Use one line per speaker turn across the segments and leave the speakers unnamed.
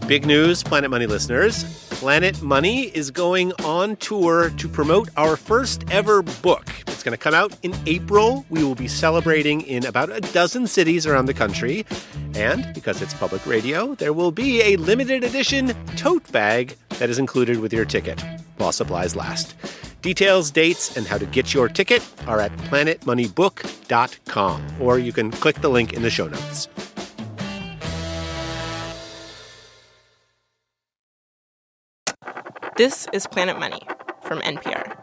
Big news, Planet Money listeners. Planet Money is going on tour to promote our first ever book. It's going to come out in April. We will be celebrating in about a dozen cities around the country. And because it's public radio, there will be a limited edition tote bag that is included with your ticket while supplies last. Details, dates, and how to get your ticket are at planetmoneybook.com, or you can click the link in the show notes.
This is Planet Money from NPR.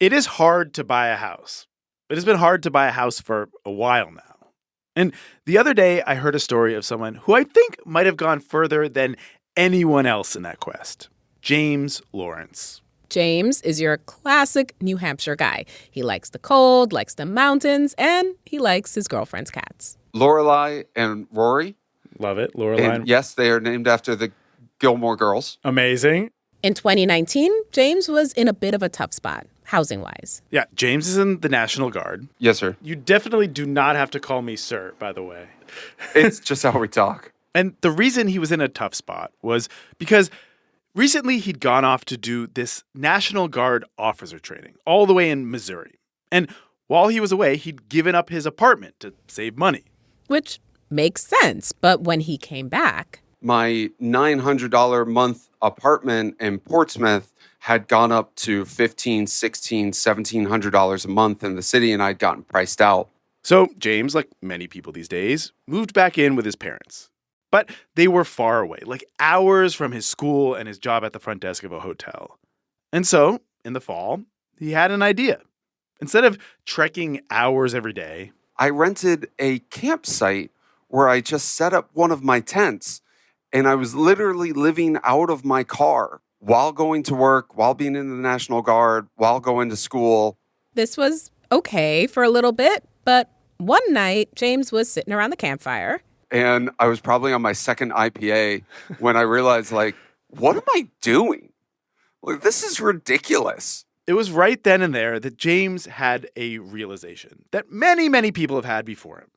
It is hard to buy a house. It has been hard to buy a house for a while now. And the other day, I heard a story of someone who I think might have gone further than anyone else in that quest. James Lawrence.
James is your classic New Hampshire guy. He likes the cold, likes the mountains, and he likes his girlfriend's cats.
Lorelai and Rory.
Love it. Lorelai.
And yes, they are named after the Gilmore Girls.
Amazing.
In 2019, James was in a bit of a tough spot, housing-wise.
Yeah, James is in the National Guard.
Yes, sir.
You definitely do not have to call me sir, by the way.
It's just how we talk.
And the reason he was in a tough spot was because recently he'd gone off to do this National Guard officer training all the way in Missouri. And while he was away, he'd given up his apartment to save money.
Which makes sense, but when he came back...
My $900 a month apartment in Portsmouth had gone up to $1,500, $1,600, $1,700 a month in the city, and I'd gotten priced out.
So James, like many people these days, moved back in with his parents. But they were far away, like hours from his school and his job at the front desk of a hotel. And so, in the fall, he had an idea. Instead of trekking hours every day,
I rented a campsite where I just set up one of my tents. And I was literally living out of my car while going to work, while being in the National Guard, while going to school.
This was okay for a little bit, but one night, James was sitting around the campfire.
And I was probably on my second IPA when I realized, what am I doing? This is ridiculous.
It was right then and there that James had a realization that many, many people have had before him.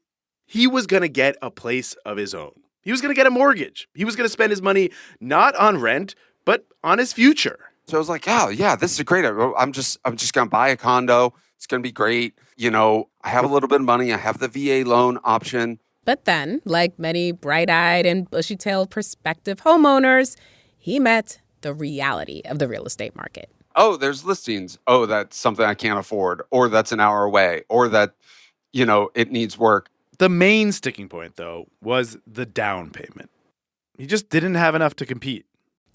He was going to get a place of his own. He was going to get a mortgage. He was going to spend his money not on rent, but on his future.
So I was like, yeah, this is great. I'm just going to buy a condo. It's going to be great. You know, I have a little bit of money. I have the VA loan option.
But then, like many bright-eyed and bushy-tailed prospective homeowners, he met the reality of the real estate market.
Oh, there's listings. Oh, that's something I can't afford. Or that's an hour away. Or that, it needs work.
The main sticking point, though, was the down payment. He just didn't have enough to compete.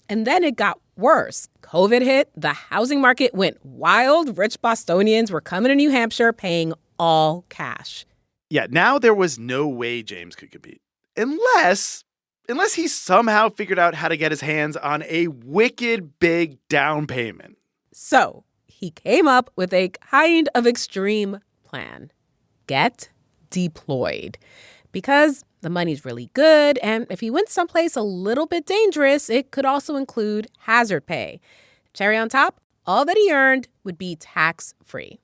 And then it got worse. COVID hit, the housing market went wild. Rich Bostonians were coming to New Hampshire paying all cash.
Yeah, now there was no way James could compete. Unless he somehow figured out how to get his hands on a wicked big down payment.
So he came up with a kind of extreme plan. Get deployed. Because the money's really good, and if he went someplace a little bit dangerous, it could also include hazard pay. Cherry on top, all that he earned would be tax-free.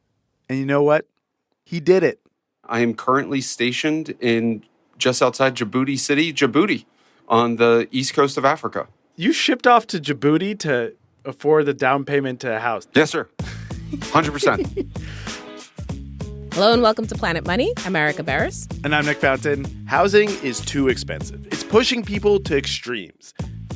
And you know what? He did it.
I am currently stationed in just outside Djibouti City, Djibouti, on the east coast of Africa.
You shipped off to Djibouti to afford the down payment to a house.
Yes, sir. 100%.
Hello and welcome to Planet Money. I'm Erica Barris.
And I'm Nick Fountain. Housing is too expensive. It's pushing people to extremes.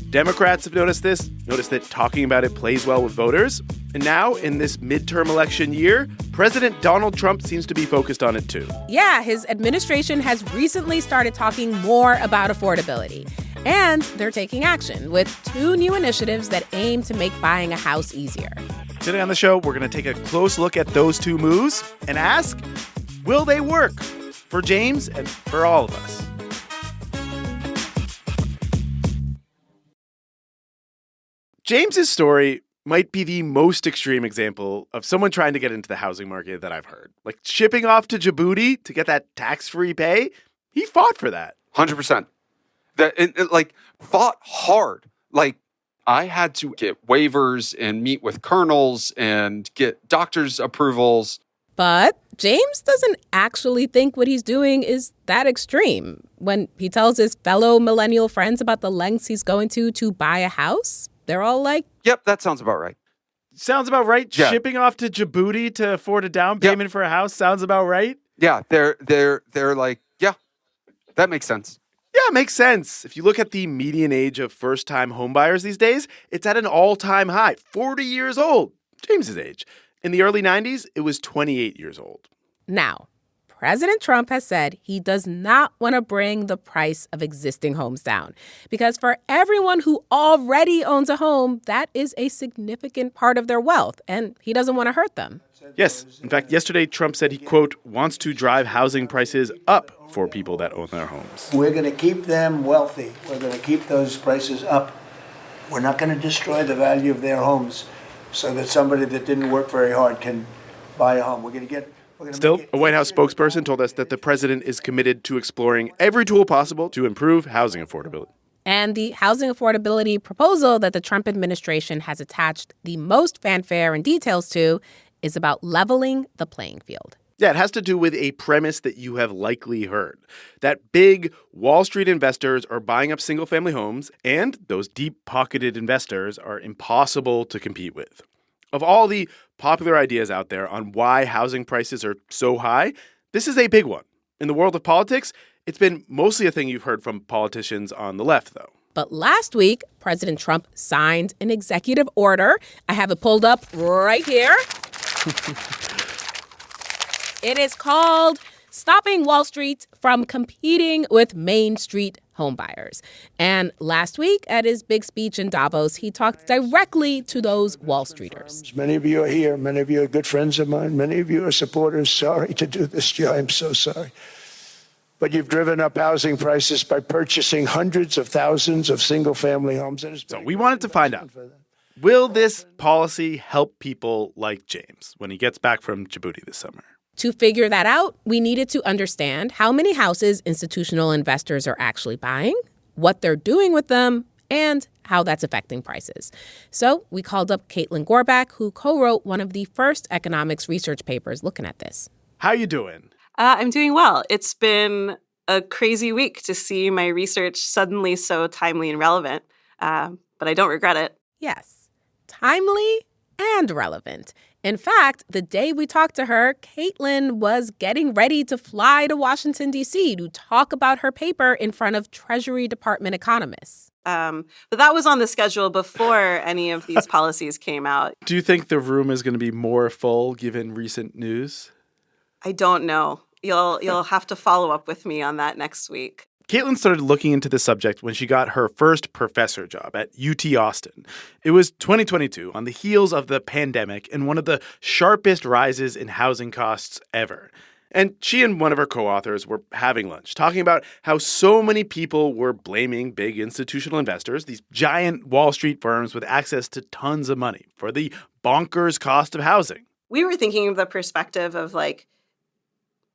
Democrats have noticed this, noticed that talking about it plays well with voters. And now, in this midterm election year, President Donald Trump seems to be focused on it too.
Yeah, his administration has recently started talking more about affordability. And they're taking action with 2 new initiatives that aim to make buying a house easier.
Today on the show, we're going to take a close look at those 2 moves and ask, will they work for James and for all of us? James's story might be the most extreme example of someone trying to get into the housing market that I've heard. Like shipping off to Djibouti to get that tax-free pay, he fought for that.
100%. That fought hard. I had to get waivers and meet with colonels and get doctor's approvals.
But James doesn't actually think what he's doing is that extreme. When he tells his fellow millennial friends about the lengths he's going to buy a house, they're all like,
Yep, that sounds about right.
Sounds about right.
Yeah.
Shipping off to Djibouti to afford a down payment for a house sounds about right.
Yeah, they're like, yeah, that makes sense.
Yeah, it makes sense. If you look at the median age of first-time homebuyers these days, it's at an all-time high, 40 years old, James's age. In the early 90s, it was 28 years old.
Now, President Trump has said he does not want to bring the price of existing homes down because for everyone who already owns a home, that is a significant part of their wealth, and he doesn't want to hurt them.
Yes. In fact, yesterday, Trump said he, quote, wants to drive housing prices up for people that own their homes.
We're going to keep them wealthy. We're going to keep those prices up. We're not going to destroy the value of their homes so that somebody that didn't work very hard can buy a home.
Still, a White House spokesperson told us that the president is committed to exploring every tool possible to improve housing affordability.
And the housing affordability proposal that the Trump administration has attached the most fanfare and details to is about leveling the playing field.
Yeah, it has to do with a premise that you have likely heard, that big Wall Street investors are buying up single-family homes, and those deep-pocketed investors are impossible to compete with. Of all the popular ideas out there on why housing prices are so high, this is a big one. In the world of politics, it's been mostly a thing you've heard from politicians on the left, though.
But last week, President Trump signed an executive order. I have it pulled up right here. It is called Stopping Wall Street from Competing with Main Street Homebuyers. And last week at his big speech in Davos, he talked directly to those Wall Streeters.
Many of you are here. Many of you are good friends of mine. Many of you are supporters. Sorry to do this to you. I'm so sorry. But you've driven up housing prices by purchasing hundreds of thousands of single-family homes.
So we wanted to find out, will this policy help people like James when he gets back from Djibouti this summer?
To figure that out, we needed to understand how many houses institutional investors are actually buying, what they're doing with them, and how that's affecting prices. So we called up Caitlin Gorback, who co-wrote one of the first economics research papers looking at this.
How you doing?
I'm doing well. It's been a crazy week to see my research suddenly so timely and relevant, but I don't regret it.
Yes, timely and relevant. In fact, the day we talked to her, Caitlin was getting ready to fly to Washington, D.C. to talk about her paper in front of Treasury Department economists.
But that was on the schedule before any of these policies came out.
Do you think the room is going to be more full given recent news?
I don't know. You'll have to follow up with me on that next week.
Caitlin started looking into the subject when she got her first professor job at UT Austin. It was 2022, on the heels of the pandemic and one of the sharpest rises in housing costs ever. And she and one of her co-authors were having lunch, talking about how so many people were blaming big institutional investors, these giant Wall Street firms with access to tons of money, for the bonkers cost of housing.
We were thinking of the perspective of, like,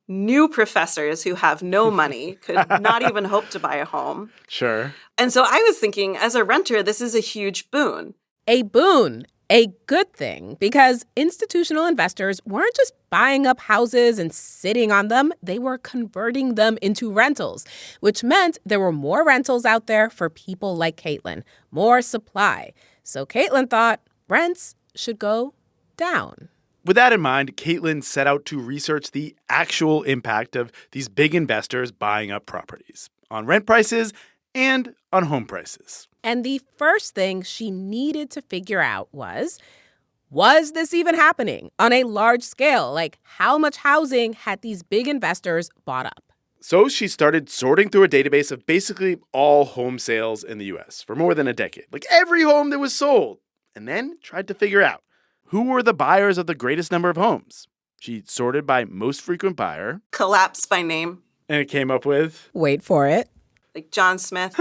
new professors who have no money, could not even hope to buy a home.
Sure.
And so I was thinking, as a renter, this is a huge boon.
A boon, a good thing, because institutional investors weren't just buying up houses and sitting on them. They were converting them into rentals, which meant there were more rentals out there for people like Caitlin, more supply. So Caitlin thought rents should go down.
With that in mind, Caitlin set out to research the actual impact of these big investors buying up properties on rent prices and on home prices.
And the first thing she needed to figure out was this even happening on a large scale? Like, how much housing had these big investors bought up?
So she started sorting through a database of basically all home sales in the U.S. for more than a decade, like every home that was sold, and then tried to figure out who were the buyers of the greatest number of homes. She sorted by most frequent buyer.
Collapse by name.
And it came up with...
Wait for it.
Like John Smith.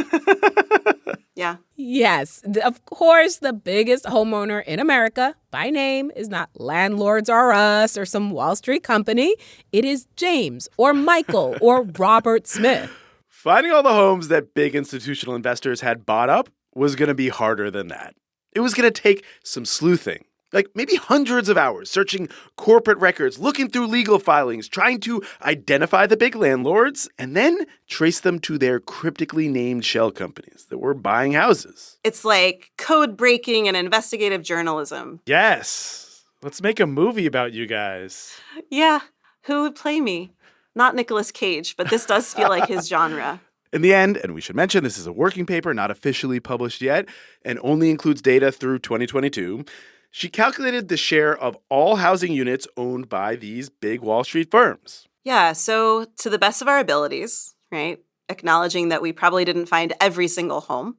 Yeah.
Yes. Of course, the biggest homeowner in America by name is not Landlords R Us or some Wall Street company. It is James or Michael or Robert Smith.
Finding all the homes that big institutional investors had bought up was going to be harder than that. It was going to take some sleuthing. Like maybe hundreds of hours searching corporate records, looking through legal filings, trying to identify the big landlords, and then trace them to their cryptically named shell companies that were buying houses.
It's like code breaking and investigative journalism.
Yes. Let's make a movie about you guys.
Yeah. Who would play me? Not Nicolas Cage, but this does feel like his genre.
In the end, and we should mention this is a working paper, not officially published yet, and only includes data through 2022, she calculated the share of all housing units owned by these big Wall Street firms.
Yeah, so to the best of our abilities, right, acknowledging that we probably didn't find every single home,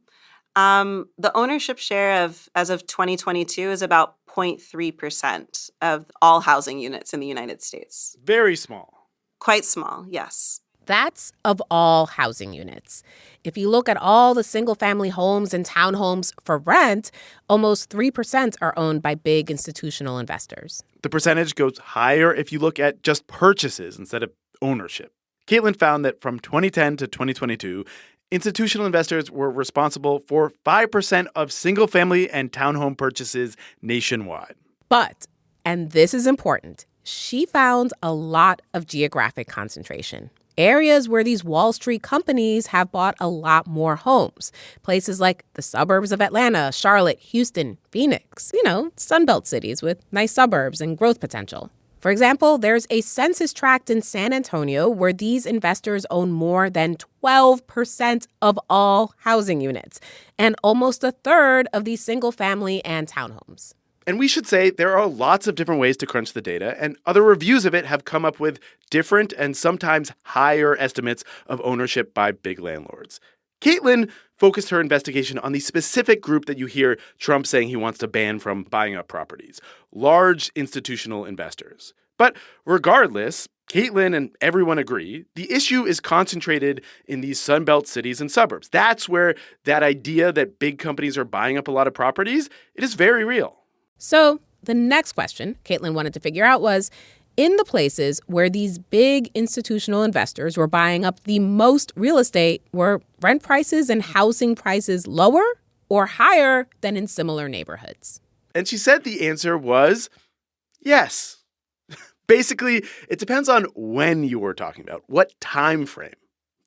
the ownership share as of 2022 is about 0.3% of all housing units in the United States.
Very small.
Quite small, yes.
That's of all housing units. If you look at all the single-family homes and townhomes for rent, almost 3% are owned by big institutional investors.
The percentage goes higher if you look at just purchases instead of ownership. Caitlin found that from 2010 to 2022, institutional investors were responsible for 5% of single-family and townhome purchases nationwide.
But, and this is important, she found a lot of geographic concentration. Areas where these Wall Street companies have bought a lot more homes. Places like the suburbs of Atlanta, Charlotte, Houston, Phoenix. Sunbelt cities with nice suburbs and growth potential. For example, there's a census tract in San Antonio where these investors own more than 12% of all housing units and almost a third of these single-family and townhomes.
And we should say there are lots of different ways to crunch the data, and other reviews of it have come up with different and sometimes higher estimates of ownership by big landlords. Caitlin focused her investigation on the specific group that you hear Trump saying he wants to ban from buying up properties, large institutional investors. But regardless, Caitlin and everyone agree, the issue is concentrated in these Sunbelt cities and suburbs. That's where that idea that big companies are buying up a lot of properties, it is very real.
So the next question Caitlin wanted to figure out was, in the places where these big institutional investors were buying up the most real estate, were rent prices and housing prices lower or higher than in similar neighborhoods?
And she said the answer was yes. Basically, it depends on when you were talking about, what time frame.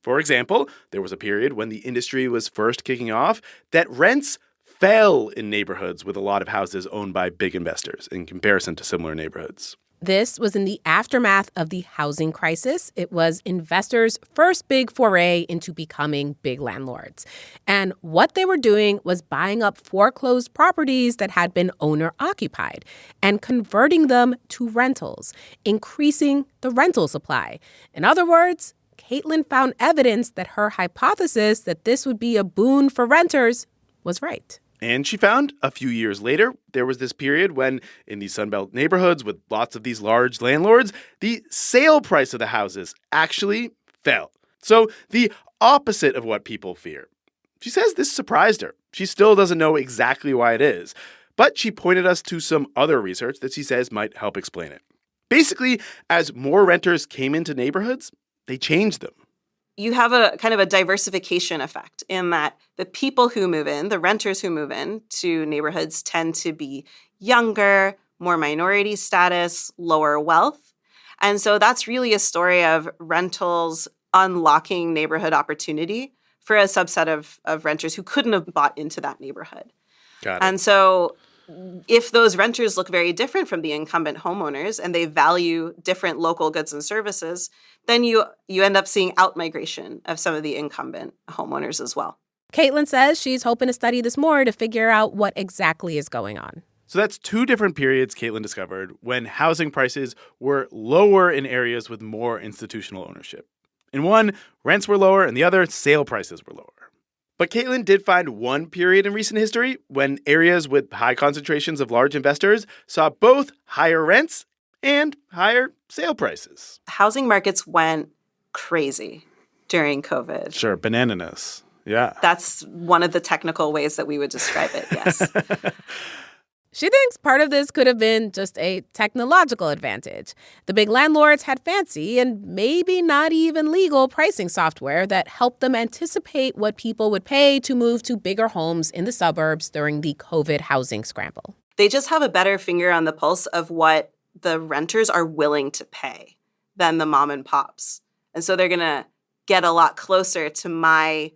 For example, there was a period when the industry was first kicking off that rents fell in neighborhoods with a lot of houses owned by big investors in comparison to similar neighborhoods.
This was in the aftermath of the housing crisis. It was investors' first big foray into becoming big landlords. And what they were doing was buying up foreclosed properties that had been owner-occupied and converting them to rentals, increasing the rental supply. In other words, Caitlin found evidence that her hypothesis that this would be a boon for renters was right.
And she found a few years later, there was this period when in these Sunbelt neighborhoods with lots of these large landlords, the sale price of the houses actually fell. So the opposite of what people fear. She says this surprised her. She still doesn't know exactly why it is, but she pointed us to some other research that she says might help explain it. Basically, as more renters came into neighborhoods, they changed them.
You have a kind of a diversification effect in that the people who move in, the renters who move in to neighborhoods tend to be younger, more minority status, lower wealth. And so that's really a story of rentals unlocking neighborhood opportunity for a subset of renters who couldn't have bought into that neighborhood.
Got it.
And so if those renters look very different from the incumbent homeowners and they value different local goods and services, then you end up seeing outmigration of some of the incumbent homeowners as well.
Caitlin says she's hoping to study this more to figure out what exactly is going on.
So that's two different periods Caitlin discovered when housing prices were lower in areas with more institutional ownership. In one, rents were lower, and the other, sale prices were lower. But Caitlin did find one period in recent history when areas with high concentrations of large investors saw both higher rents and higher sale prices.
Housing markets went crazy during COVID.
Sure, bananas. Yeah.
That's one of the technical ways that we would describe it, yes.
She thinks part of this could have been just a technological advantage. The big landlords had fancy and maybe not even legal pricing software that helped them anticipate what people would pay to move to bigger homes in the suburbs during the COVID housing scramble.
They just have a better finger on the pulse of what the renters are willing to pay than the mom and pops. And so they're going to get a lot closer to my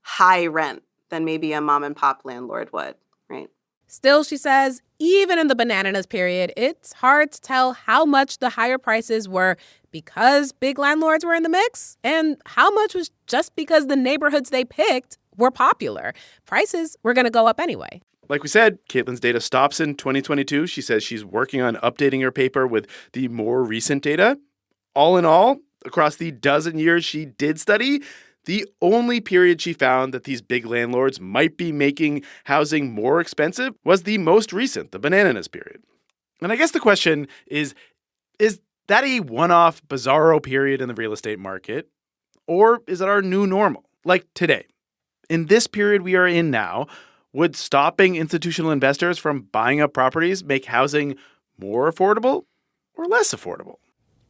high rent than maybe a mom and pop landlord would, right?
Still, she says, even in the bananas period, it's hard to tell how much the higher prices were because big landlords were in the mix and how much was just because the neighborhoods they picked were popular. Prices were going to go up anyway.
Like we said, Caitlin's data stops in 2022. She says she's working on updating her paper with the more recent data. All in all, across the dozen years she did study, the only period she found that these big landlords might be making housing more expensive was the most recent, the bananas period. And I guess the question is that a one-off bizarro period in the real estate market? Or is it our new normal? Like today, in this period we are in now, would stopping institutional investors from buying up properties make housing more affordable or less affordable?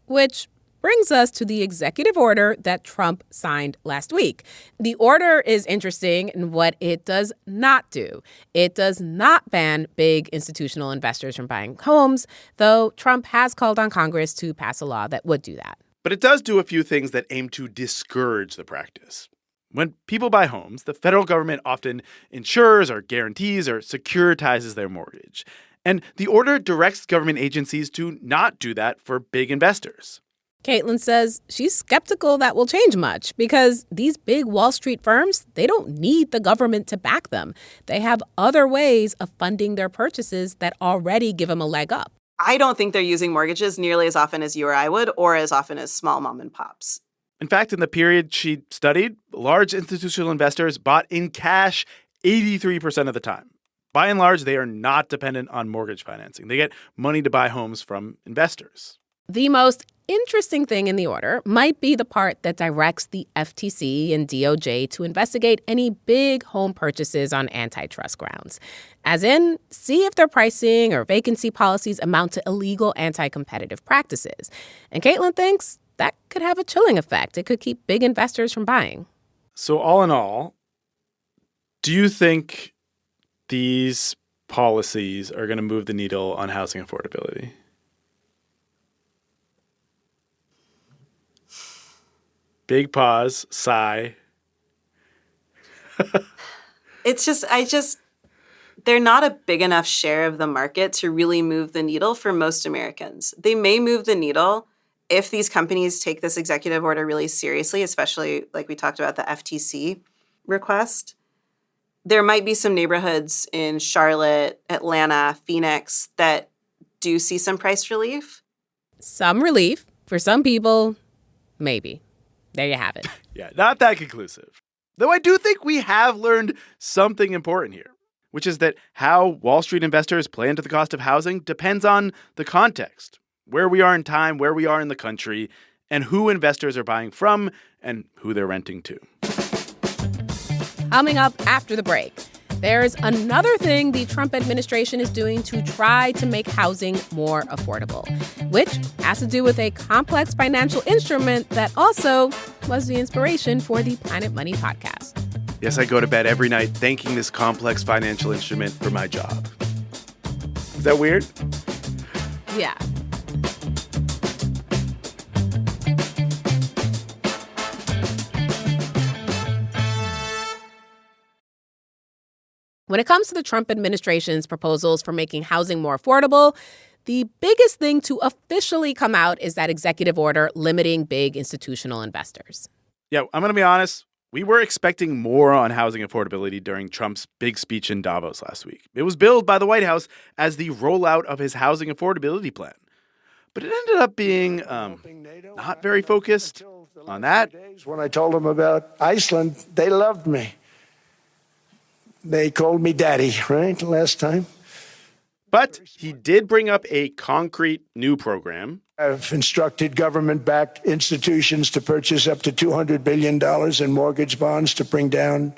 Which brings us to the executive order that Trump signed last week. The order is interesting in what it does not do. It does not ban big institutional investors from buying homes, though Trump has called on Congress to pass a law that would do that.
But it does do a few things that aim to discourage the practice. When people buy homes, the federal government often insures or guarantees or securitizes their mortgage. And the order directs government agencies to not do that for big investors.
Caitlin says she's skeptical that will change much because these big Wall Street firms, they don't need the government to back them. They have other ways of funding their purchases that already give them a leg up.
I don't think they're using mortgages nearly as often as you or I would, or as often as small mom and pops.
In fact, in the period she studied, large institutional investors bought in cash 83% of the time. By and large, they are not dependent on mortgage financing. They get money to buy homes from investors.
The most interesting thing in the order might be the part that directs the FTC and DOJ to investigate any big home purchases on antitrust grounds. As in, see if their pricing or vacancy policies amount to illegal anti-competitive practices. And Caitlin thinks that could have a chilling effect. It could keep big investors from buying.
So all in all, do you think these policies are going to move the needle on housing affordability? Big pause, sigh.
They're not a big enough share of the market to really move the needle for most Americans. They may move the needle if these companies take this executive order really seriously, especially like we talked about the FTC request. There might be some neighborhoods in Charlotte, Atlanta, Phoenix that do see some price relief.
Some relief. For some people, maybe. There you have it.
Yeah, not that conclusive. Though I do think we have learned something important here, which is that how Wall Street investors play into the cost of housing depends on the context, where we are in time, where we are in the country, and who investors are buying from and who they're renting to.
Coming up after the break, there's another thing the Trump administration is doing to try to make housing more affordable, which has to do with a complex financial instrument that also was the inspiration for the Planet Money podcast.
Yes, I go to bed every night thanking this complex financial instrument for my job. Is that weird?
Yeah. When it comes to the Trump administration's proposals for making housing more affordable, the biggest thing to officially come out is that executive order limiting big institutional investors.
Yeah, I'm going to be honest. We were expecting more on housing affordability during Trump's big speech in Davos last week. It was billed by the White House as the rollout of his housing affordability plan. But it ended up being not very focused on that.
When I told them about Iceland, they loved me. They called me daddy, right, last time?
But he did bring up a concrete new program.
I've instructed government-backed institutions to purchase up to $200 billion in mortgage bonds to bring down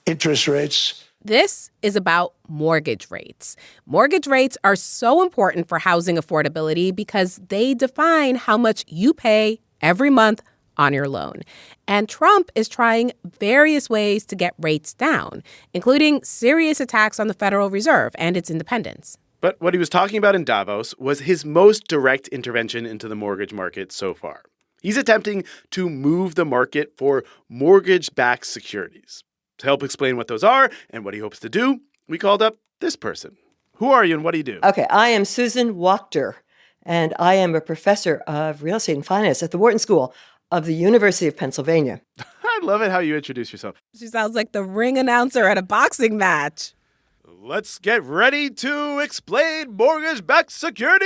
interest rates.
This is about mortgage rates. Mortgage rates are so important for housing affordability because they define how much you pay every month on your loan. And Trump is trying various ways to get rates down, including serious attacks on the Federal Reserve and its independence.
But what he was talking about in Davos was his most direct intervention into the mortgage market so far. He's attempting to move the market for mortgage-backed securities. To help explain what those are and what he hopes to do, we called up this person. Who are you and what do you do?
Okay, I am Susan Wachter, and I am a professor of real estate and finance at the Wharton School of the University of Pennsylvania.
I love it how you introduce yourself.
She sounds like the ring announcer at a boxing match.
Let's get ready to explain mortgage-backed securities.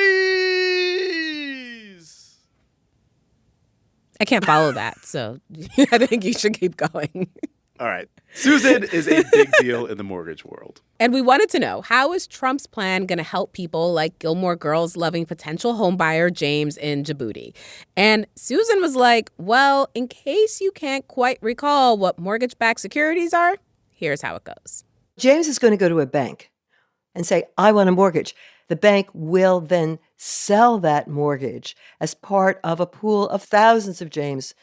I can't follow that, so I think you should keep going.
All right. Susan is a big deal in the mortgage world.
And we wanted to know, how is Trump's plan going to help people like Gilmore Girls loving potential homebuyer James in Djibouti? And Susan was like, well, in case you can't quite recall what mortgage-backed securities are, here's how it goes.
James is going to go to a bank and say, I want a mortgage. The bank will then sell that mortgage as part of a pool of thousands of James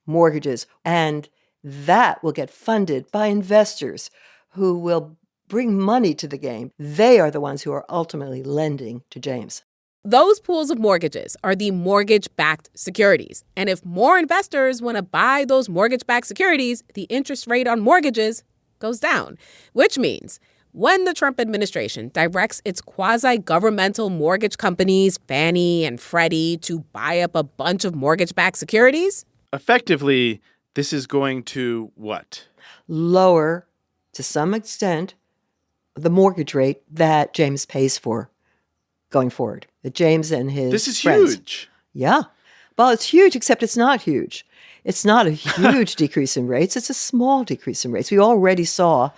mortgages. And that will get funded by investors who will bring money to the game. They are the ones who are ultimately lending to James.
Those pools of mortgages are the mortgage-backed securities. And if more investors want to buy those mortgage-backed securities, the interest rate on mortgages goes down, which means when the Trump administration directs its quasi-governmental mortgage companies, Fannie and Freddie, to buy up a bunch of mortgage-backed securities,
effectively, this is going to what?
Lower, to some extent, the mortgage rate that James pays for going forward. That James and his
This is
friends.
huge.
Yeah. Well, it's huge, except it's not huge. It's not a huge decrease in rates. It's a small decrease in rates. We saw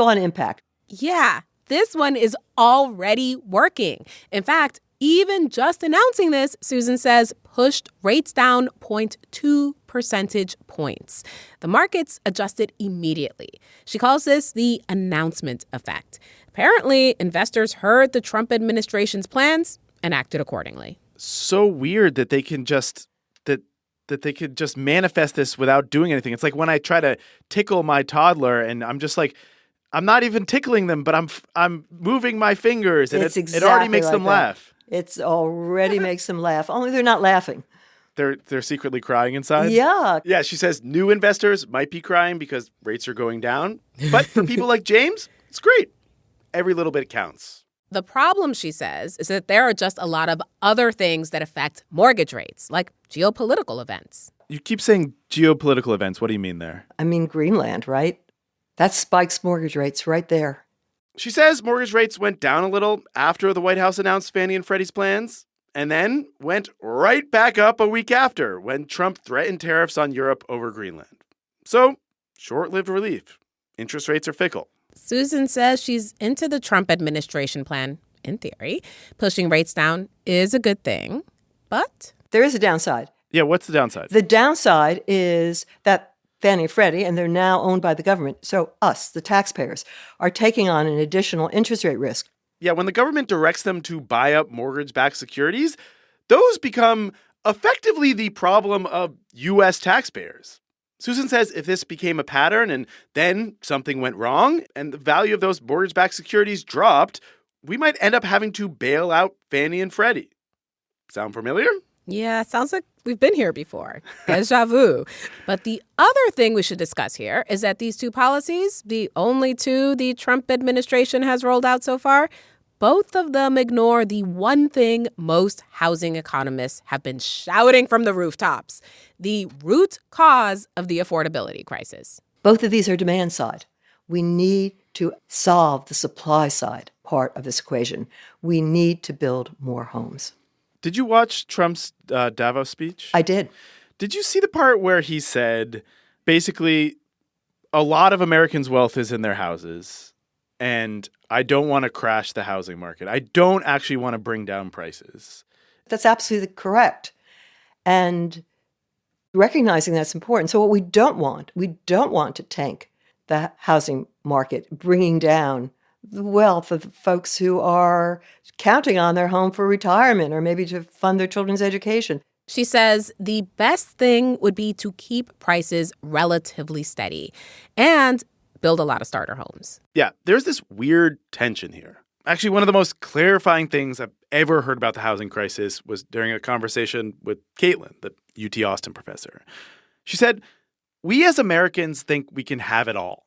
an impact.
yeah, this one is already working. In fact, even just announcing this, Susan says, pushed rates down 0.2 percentage points. The markets adjusted immediately. She calls this the announcement effect. Apparently, investors heard the Trump administration's plans and acted accordingly.
So weird that they can just that they could just manifest this without doing anything. It's like when I try to tickle my toddler and I'm just like, I'm not even tickling them, but I'm moving my fingers and it already makes them laugh.
It already makes them laugh. Only they're not laughing.
They're secretly crying inside?
Yeah.
Yeah, she says new investors might be crying because rates are going down. But for people like James, it's great. Every little bit counts.
The problem, she says, is that there are just a lot of other things that affect mortgage rates, like geopolitical events.
You keep saying geopolitical events. What do you mean there?
I mean Greenland, right? That spikes mortgage rates right there.
She says mortgage rates went down a little after the White House announced Fannie and Freddie's plans, and then went right back up a week after when Trump threatened tariffs on Europe over Greenland. So, short-lived relief. Interest rates are fickle.
Susan says she's into the Trump administration plan, in theory. Pushing rates down is a good thing, but
There is a downside.
Yeah, what's the downside?
The downside is that Fannie and Freddie, and they're now owned by the government, so us, the taxpayers, are taking on an additional interest rate risk.
Yeah, when the government directs them to buy up mortgage-backed securities, those become effectively the problem of U.S. taxpayers. Susan says if this became a pattern and then something went wrong and the value of those mortgage-backed securities dropped, we might end up having to bail out Fannie and Freddie. Sound familiar?
yeah, sounds like we've been here before. Deja vu. But the other thing we should discuss here is that these two policies, the only two the Trump administration has rolled out so far, both of them ignore the one thing most housing economists have been shouting from the rooftops, the root cause of the affordability crisis.
Both of these are demand side. We need to solve the supply side part of this equation. We need to build more homes.
Did you watch Trump's Davos speech?
I did.
Did you see the part where he said, basically, a lot of Americans' wealth is in their houses, and I don't want to crash the housing market. I don't actually want to bring down prices.
That's absolutely correct. And recognizing that's important. So what we don't want to tank the housing market, bringing down the wealth of the folks who are counting on their home for retirement or maybe to fund their children's education.
She says the best thing would be to keep prices relatively steady and build a lot of starter homes.
Yeah, there's this weird tension here. Actually, one of the most clarifying things I've ever heard about the housing crisis was during a conversation with Caitlin, the UT Austin professor. She said, we as Americans think we can have it all,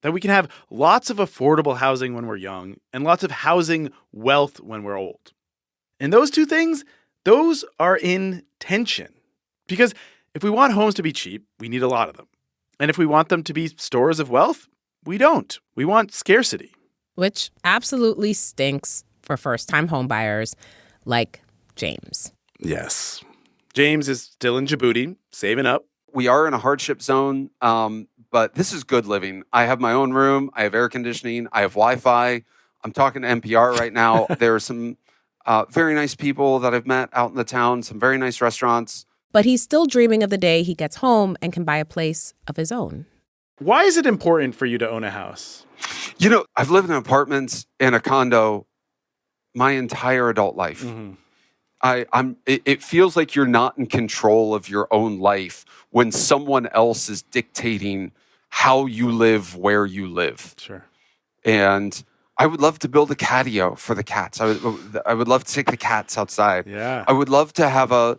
that we can have lots of affordable housing when we're young and lots of housing wealth when we're old. And those two things, those are in tension. Because if we want homes to be cheap, we need a lot of them. And if we want them to be stores of wealth, we don't. We want scarcity.
Which absolutely stinks for first-time homebuyers like James.
Yes. James is still in Djibouti, saving up.
We are in a hardship zone, but this is good living. I have my own room. I have air conditioning. I have Wi-Fi. I'm talking to NPR right now. There are some very nice people that I've met out in the town, some very nice restaurants.
But he's still dreaming of the day he gets home and can buy a place of his own.
Why is it important for you to own a house?
You know, I've lived in apartments and a condo my entire adult life. Mm-hmm. It feels like you're not in control of your own life when someone else is dictating how you live, where you live.
Sure.
And I would love to build a catio for the cats. I would love to take the cats outside.
Yeah.
I would love to have a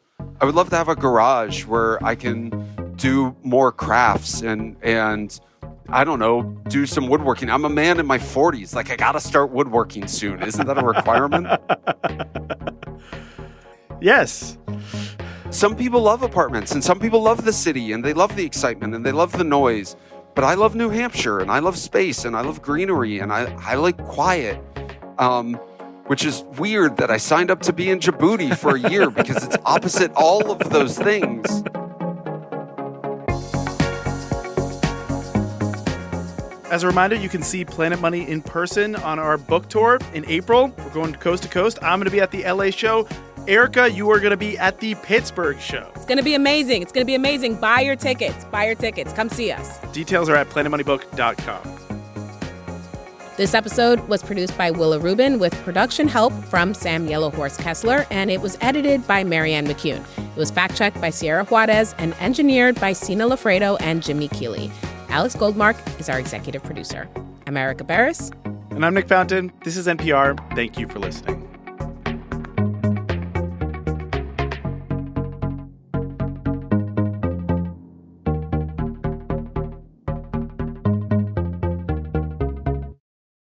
garage where I can do more crafts and I don't know, do some woodworking. I'm a man in my 40s. Like, I got to start woodworking soon. Isn't that a requirement?
Yes.
Some people love apartments and some people love the city and they love the excitement and they love the noise. But I love New Hampshire and I love space and I love greenery and I like quiet, which is weird that I signed up to be in Djibouti for a year because it's opposite all of those things.
As a reminder, you can see Planet Money in person on our book tour in April. We're going coast to coast. I'm going to be at the LA show. Erica, you are going to be at the Pittsburgh show.
It's going to be amazing. It's going to be amazing. Buy your tickets. Buy your tickets. Come see us.
Details are at planetmoneybook.com.
This episode was produced by Willa Rubin with production help from Sam Yellowhorse Kesler, and it was edited by Marianne McCune. It was fact-checked by Sierra Juarez and engineered by Cena Loffredo and Jimmy Keeley. Alex Goldmark is our executive producer. I'm Erica Barris.
And I'm Nick Fountain. This is NPR. Thank you for listening.